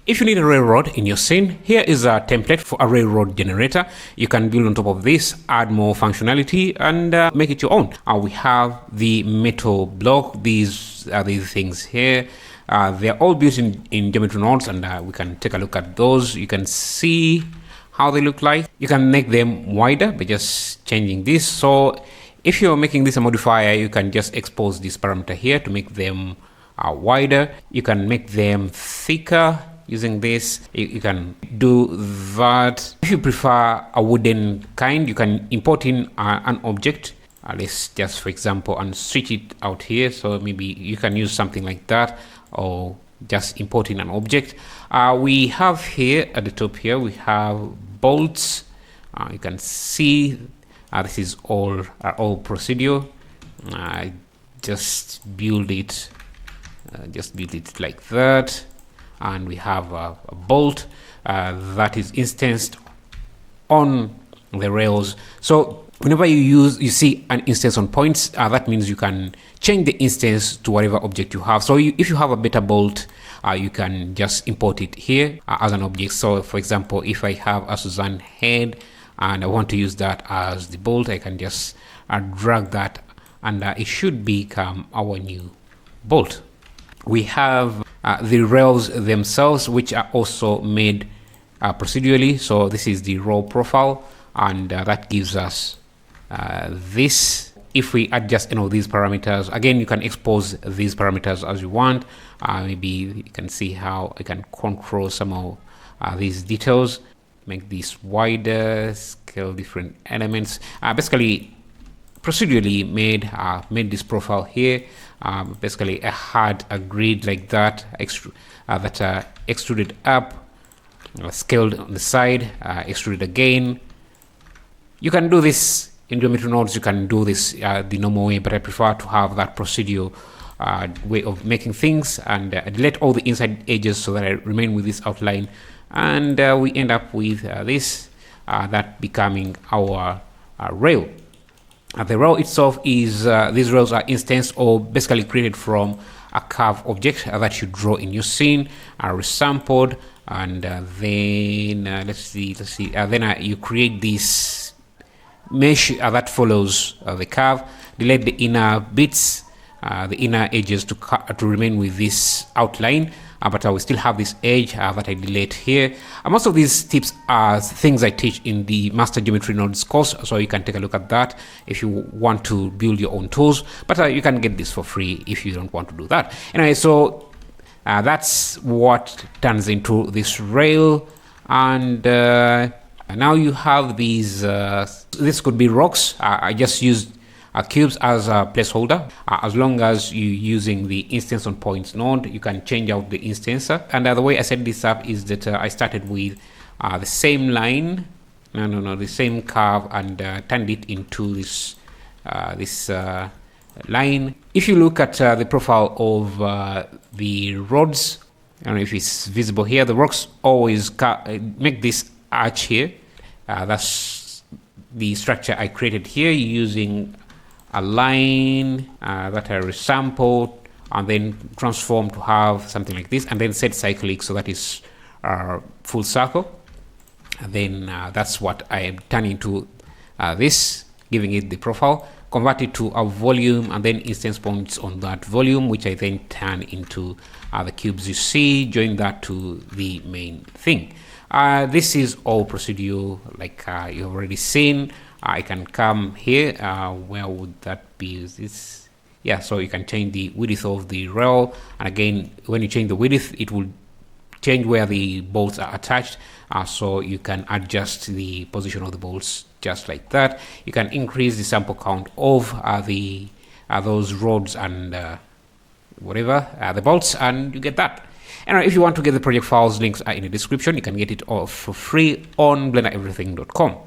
If you need a railroad in your scene, here is a template for a railroad generator. You can build on top of this, add more functionality, and make it your own. We have the metal block. These are these things here. They're all built in geometry nodes, and we can take a look at those. You can see how they look like. You can make them wider by just changing this. So if you're making this a modifier, you can just expose this parameter here to make them wider. You can make them thicker using this. You can do that. If you prefer a wooden kind, you can import in an object. Let's just, for example, and switch it out here. So maybe you can use something like that, or just import in an object. We have here at the top here, we have bolts. You can see this is all procedural. Just build it like that. And we have a bolt that is instanced on the rails. So whenever you see an instance on points, that means you can change the instance to whatever object you have. So if you have a better bolt, you can just import it here as an object. So for example, if I have a Suzanne head and I want to use that as the bolt, I can just drag that, and it should become our new bolt. We have the rails themselves, which are also made procedurally. So this is the raw profile, and that gives us this. If we adjust any of these parameters, again, you can expose these parameters as you want. Maybe you can see how I can control some of these details, make this wider, scale different elements. Basically, procedurally made this profile here. Basically, I had a grid like that, that extruded up, scaled on the side, extruded again. You can do this in geometry nodes. You can do this the normal way, but I prefer to have that procedural way of making things, and delete all the inside edges so that I remain with this outline, and we end up with this that becoming our rail. The rail itself is these rails are instanced or basically created from a curve object that you draw in your scene, resampled, and then let's see. Then you create this mesh that follows the curve. Delete the inner bits, the inner edges to remain with this outline, but I will still have this edge that I delete here. Most of these tips are things I teach in the Master Geometry Nodes course, so you can take a look at that if you want to build your own tools, but you can get this for free if you don't want to do that. Anyway, so that's what turns into this rail, and now you have these, this could be rocks. I just used cubes as a placeholder. As long as you're using the instance on points node, you can change out the instance. And the way I set this up is that I started with the same line, the same curve, and turned it into this line. If you look at the profile of the rods, I don't know if it's visible here, the rocks always make this arch here. That's the structure I created here using a line that I resampled and then transformed to have something like this, and then set cyclic so that is full circle. And then that's what I am turning into this, giving it the profile, convert it to a volume, and then instance points on that volume, which I then turn into the cubes you see, join that to the main thing. This is all procedural, like you've already seen. I can come here. Where would that be? Is this? Yeah, so you can change the width of the rail, and again, when you change the width, it will change where the bolts are attached. So you can adjust the position of the bolts just like that. You can increase the sample count of those rods and the bolts, and you get that. And if you want to get the project files, links are in the description. You can get it all for free on blendereverything.com.